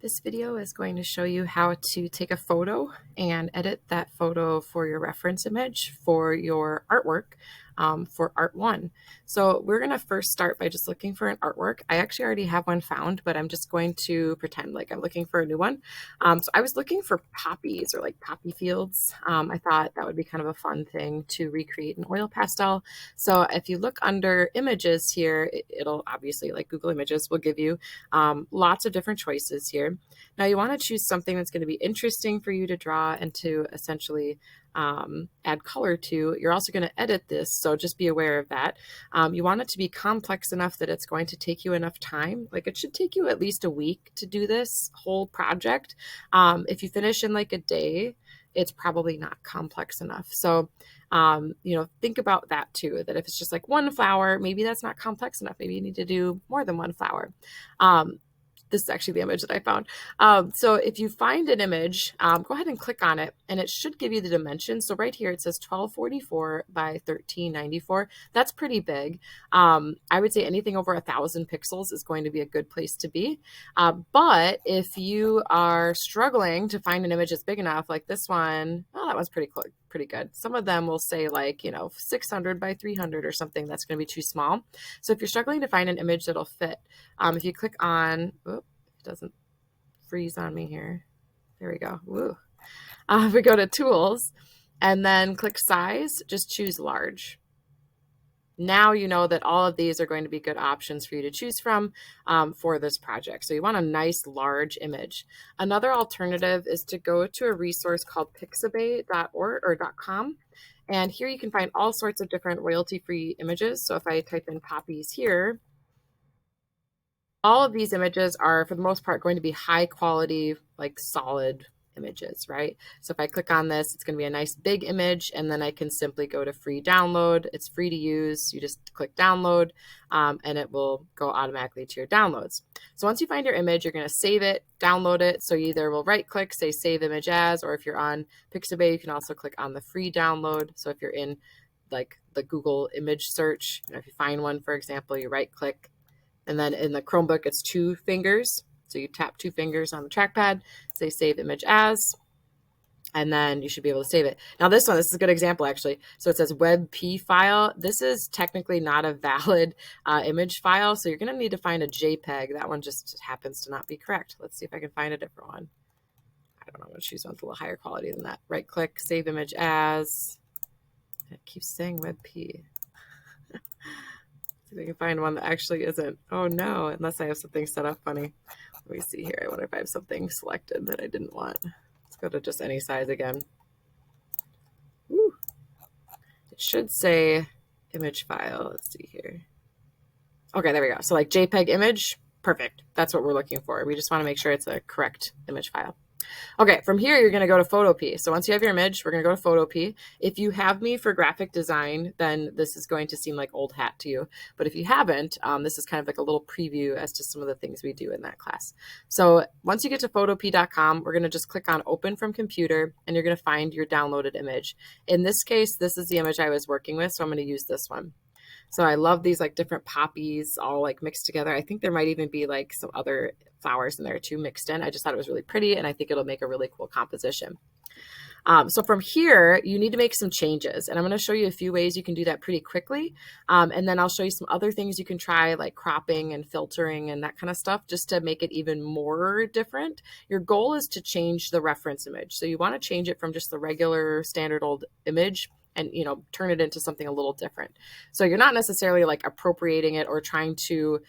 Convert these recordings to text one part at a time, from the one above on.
This video is going to show you how to take a photo and edit that photo for your reference image for your artwork for Art 1. So we're going to first start by just looking for an artwork. I actually already have one found, but I'm just going to pretend like I'm looking for a new one. So I was looking for poppies or like poppy fields. I thought that would be kind of a fun thing to recreate in oil pastel. So if you look under images here, it'll obviously, like Google Images will give you lots of different choices here. Now you want to choose something that's going to be interesting for you to draw and to essentially add color to. You're also going to edit this, so just be aware of that. You want it to be complex enough that it's going to take you enough time. Like it should take you at least a week to do this whole project. If you finish in like a day, it's probably not complex enough. So, think about that too, that if it's just like one flower, maybe that's not complex enough. Maybe you need to do more than one flower. This is actually the image that I found. So if you find an image, go ahead and click on it and it should give you the dimensions. So right here, it says 1244 by 1394. That's pretty big. I would say anything over 1,000 pixels is going to be a good place to be. But if you are struggling to find an image that's big enough, like this one, oh, that one's pretty good. Some of them will say like, 600 by 300 or something. That's going to be too small. So if you're struggling to find an image that'll fit, if you click on, it doesn't freeze on me here. There we go. Woo. If we go to tools and then click size, just choose large. Now you know that all of these are going to be good options for you to choose from for this project. So you want a nice large image. Another alternative is to go to a resource called pixabay.org or .com. And here you can find all sorts of different royalty-free images. So if I type in poppies here, all of these images are, for the most part, going to be high quality, like solid images, right? So if I click on this, it's going to be a nice big image, and then I can simply go to free download. It's free to use. You just click download, and it will go automatically to your downloads. So once you find your image, you're going to save it, download it. So you either will right click, say save image as, or if you're on Pixabay, you can also click on the free download. So if you're in like the Google image search, if you find one, for example, you right click, and then in the Chromebook, it's 2 fingers. So you tap 2 fingers on the trackpad, say save image as, and then you should be able to save it. Now this is a good example actually. So it says WebP file. This is technically not a valid image file. So you're going to need to find a JPEG. That one just happens to not be correct. Let's see if I can find a different one. I don't know. I'm going to choose one with a little higher quality than that. Right click, save image as. It keeps saying WebP. See if I can find one that actually isn't. Oh no, unless I have something set up funny. Let me see here. I wonder if I have something selected that I didn't want. Let's go to just any size again. Woo. It should say image file. Let's see here. Okay, there we go. So like JPEG image, perfect. That's what we're looking for. We just want to make sure it's a correct image file. Okay, from here, you're going to go to Photopea. So once you have your image, we're going to go to Photopea. If you have me for graphic design, then this is going to seem like old hat to you. But if you haven't, this is kind of like a little preview as to some of the things we do in that class. So once you get to photopea.com, we're going to just click on open from computer, and you're going to find your downloaded image. In this case, this is the image I was working with, so I'm going to use this one. So I love these like different poppies all like mixed together. I think there might even be like some other flowers in there too mixed in. I just thought it was really pretty, and I think it'll make a really cool composition. So from here, you need to make some changes, and I'm going to show you a few ways you can do that pretty quickly. And then I'll show you some other things you can try, like cropping and filtering and that kind of stuff, just to make it even more different. Your goal is to change the reference image. So you want to change it from just the regular standard old image and turn it into something a little different. So you're not necessarily like appropriating it or trying to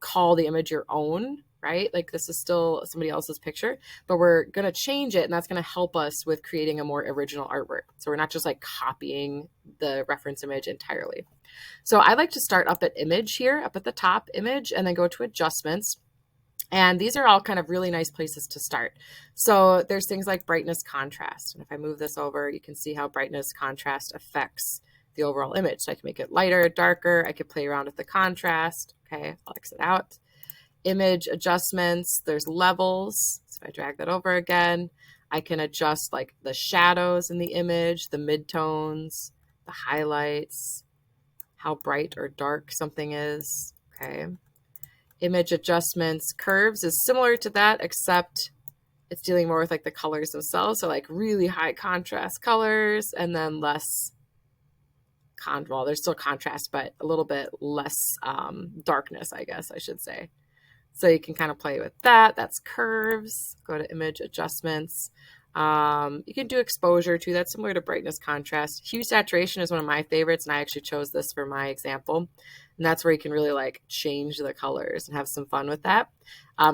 call the image your own, right? Like this is still somebody else's picture, but we're going to change it, and that's going to help us with creating a more original artwork. So we're not just like copying the reference image entirely. So I like to start up at image here, up at the top, image, and then go to adjustments. And these are all kind of really nice places to start. So there's things like brightness, contrast. And if I move this over, you can see how brightness, contrast affects the overall image. So I can make it lighter, darker. I could play around with the contrast. Okay, I'll exit out. Image adjustments, there's levels. So if I drag that over again, I can adjust like the shadows in the image, the midtones, the highlights, how bright or dark something is. Okay. Image adjustments, curves is similar to that, except it's dealing more with like the colors themselves. So like really high contrast colors and then less well, there's still contrast, but a little bit less darkness, I guess I should say. So you can kind of play with that. That's curves. Go to image adjustments. You can do exposure too. That's similar to brightness contrast. Hue saturation is one of my favorites, and I actually chose this for my example. And that's where you can really like change the colors and have some fun with that.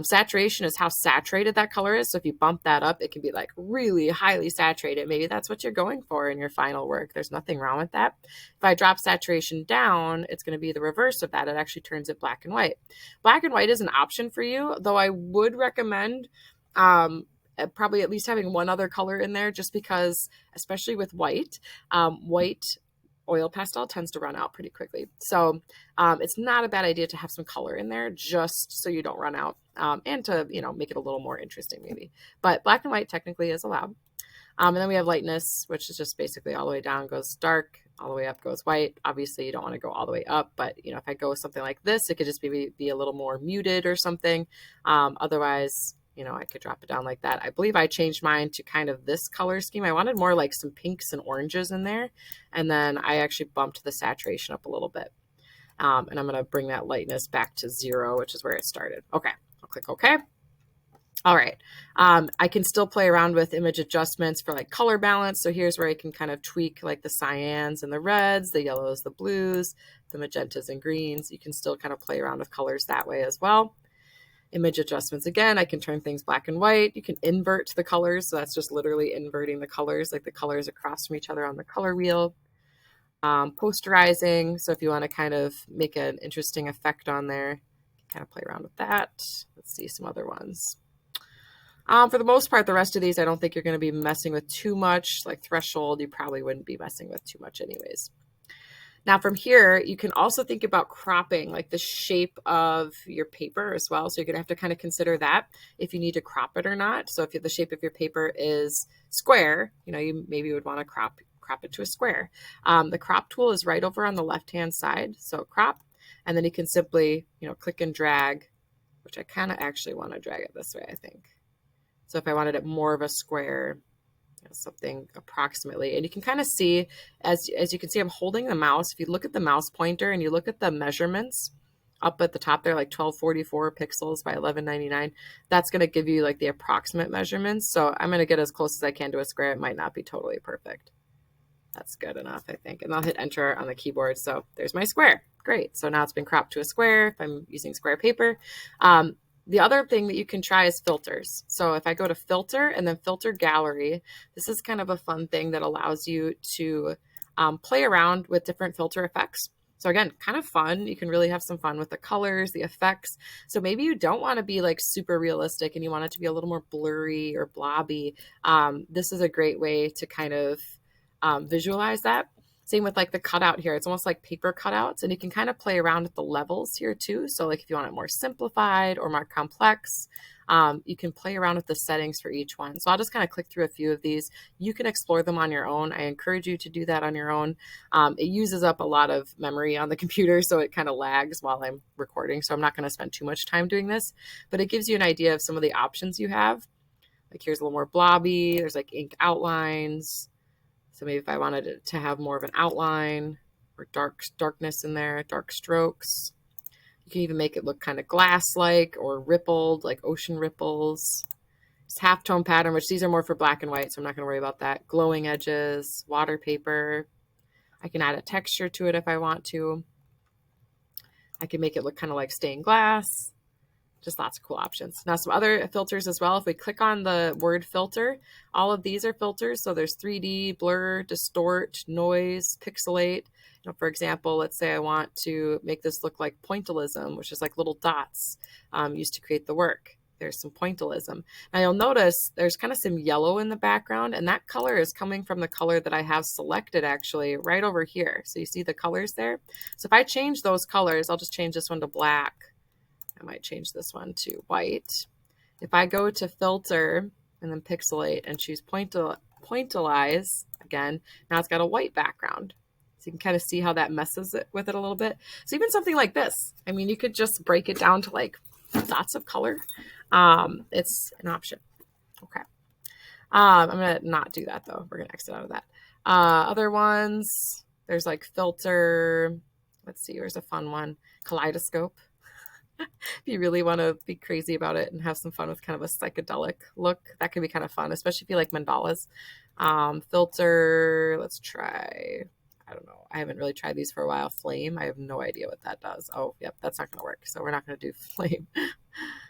Saturation is how saturated that color is. So if you bump that up, it can be like really highly saturated. Maybe that's what you're going for in your final work. There's nothing wrong with that. If I drop saturation down, it's going to be the reverse of that. It actually turns it black and white. Black and white is an option for you, though I would recommend probably at least having one other color in there, just because, especially with white, white oil pastel tends to run out pretty quickly. So it's not a bad idea to have some color in there just so you don't run out, and to, you know, make it a little more interesting maybe. But black and white technically is allowed. And then we have lightness, which is just basically all the way down goes dark, all the way up goes white. Obviously you don't want to go all the way up, but you know, if I go with something like this, it could just be a little more muted or something. Otherwise, you know, I could drop it down like that. I believe I changed mine to kind of this color scheme. I wanted more like some pinks and oranges in there. And then I actually bumped the saturation up a little bit. And I'm going to bring that lightness back to 0, which is where it started. Okay, I'll click OK. All right. I can still play around with image adjustments for like color balance. So here's where I can kind of tweak like the cyans and the reds, the yellows, the blues, the magentas and greens. You can still kind of play around with colors that way as well. Image adjustments, again, I can turn things black and white. You can invert the colors. So that's just literally inverting the colors, like the colors across from each other on the color wheel. Posterizing. So if you want to kind of make an interesting effect on there, kind of play around with that. Let's see some other ones. For the most part, the rest of these, I don't think you're going to be messing with too much. Like threshold, you probably wouldn't be messing with too much anyways. Now from here, you can also think about cropping, like the shape of your paper as well. So you're going to have to kind of consider that if you need to crop it or not. So if the shape of your paper is square, you know, you maybe would want to crop it to a square. The crop tool is right over on the left-hand side. So crop, and then you can simply, you know, click and drag, which I kind of actually want to drag it this way, I think. So if I wanted it more of a square, something approximately, and you can kind of see, as you can see, I'm holding the mouse. If you look at the mouse pointer and you look at the measurements up at the top there, like 1244 pixels by 1199, that's going to give you like the approximate measurements. So I'm going to get as close as I can to a square. It might not be totally perfect. That's good enough, I think. And I'll hit enter on the keyboard. So there's my square. Great. So now it's been cropped to a square if I'm using square paper. The other thing that you can try is filters. So if I go to filter and then filter gallery, this is kind of a fun thing that allows you to play around with different filter effects. So again, kind of fun. You can really have some fun with the colors, the effects. So maybe you don't want to be like super realistic and you want it to be a little more blurry or blobby. This is a great way to kind of visualize that. Same with like the cutout here. It's almost like paper cutouts, and you can kind of play around with the levels here too. So like if you want it more simplified or more complex, you can play around with the settings for each one. So I'll just kind of click through a few of these. You can explore them on your own. I encourage you to do that on your own. It uses up a lot of memory on the computer, so it kind of lags while I'm recording. So I'm not going to spend too much time doing this, but it gives you an idea of some of the options you have. Like here's a little more blobby. There's like ink outlines. So maybe if I wanted it to have more of an outline or darkness in there, dark strokes. You can even make it look kind of glass-like or rippled, like ocean ripples. It's halftone pattern, which these are more for black and white, so I'm not going to worry about that. Glowing edges, water paper. I can add a texture to it if I want to. I can make it look kind of like stained glass. Just lots of cool options. Now some other filters as well. If we click on the word filter, all of these are filters. So there's 3D, blur, distort, noise, pixelate. You know, for example, let's say I want to make this look like pointillism, which is like little dots used to create the work. There's some pointillism. Now you'll notice there's kind of some yellow in the background, and that color is coming from the color that I have selected actually right over here. So you see the colors there? So if I change those colors, I'll just change this one to black. I might change this one to white. If I go to filter and then pixelate and choose pointilize, again, now it's got a white background. So you can kind of see how that messes with it a little bit. So even something like this, I mean, you could just break it down to like dots of color. It's an option. Okay. I'm going to not do that though. We're going to exit out of that. Other ones, there's like filter. Let's see, where's a fun one? Kaleidoscope. If you really want to be crazy about it and have some fun with kind of a psychedelic look, that could be kind of fun, especially if you like mandalas. Filter, let's try, I don't know. I haven't really tried these for a while. Flame, I have no idea what that does. Oh, yep, that's not going to work. So we're not going to do flame.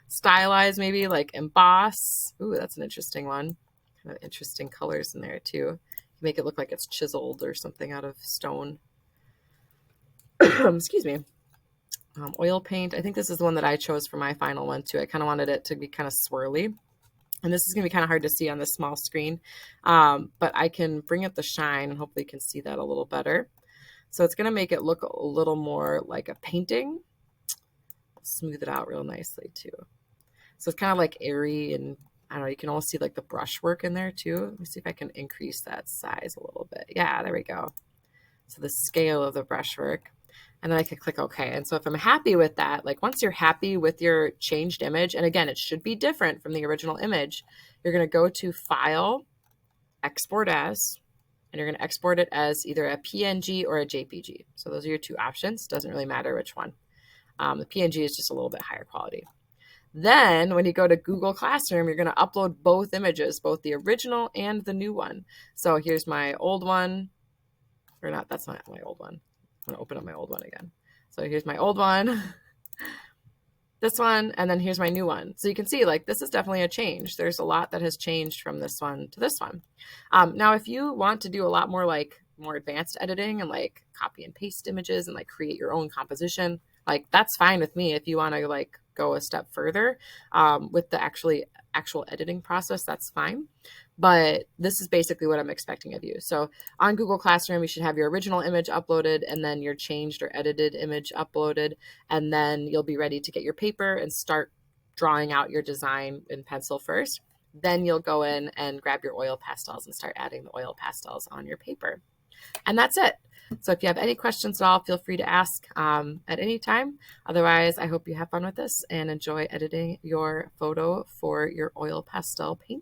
Stylize, maybe like emboss. Ooh, that's an interesting one. Kind of interesting colors in there too. Make it look like it's chiseled or something out of stone. Excuse me. Oil paint. I think this is the one that I chose for my final one too. I kind of wanted it to be kind of swirly. And this is going to be kind of hard to see on this small screen. But I can bring up the shine and hopefully you can see that a little better. So it's going to make it look a little more like a painting. I'll smooth it out real nicely too. So it's kind of like airy, and I don't know, you can almost see like the brushwork in there too. Let me see if I can increase that size a little bit. Yeah, there we go. So the scale of the brushwork. And then I can click OK. And so if I'm happy with that, like once you're happy with your changed image, and again, it should be different from the original image, you're going to go to File, Export As, and you're going to export it as either a PNG or a JPG. So those are your two options. Doesn't really matter which one. The PNG is just a little bit higher quality. Then when you go to Google Classroom, you're going to upload both images, both the original and the new one. So here's my old one. Or not, that's not my old one. I'm going to open up my old one again. So here's my old one, this one, and then here's my new one. So you can see like this is definitely a change. There's a lot that has changed from this one to this one. Now, if you want to do a lot more like more advanced editing and like copy and paste images and like create your own composition, like that's fine with me. If you want to like go a step further with the actual editing process, that's fine. But this is basically what I'm expecting of you. So on Google Classroom, you should have your original image uploaded and then your changed or edited image uploaded. And then you'll be ready to get your paper and start drawing out your design in pencil first. Then you'll go in and grab your oil pastels and start adding the oil pastels on your paper. And that's it. So if you have any questions at all, feel free to ask at any time. Otherwise, I hope you have fun with this and enjoy editing your photo for your oil pastel paint.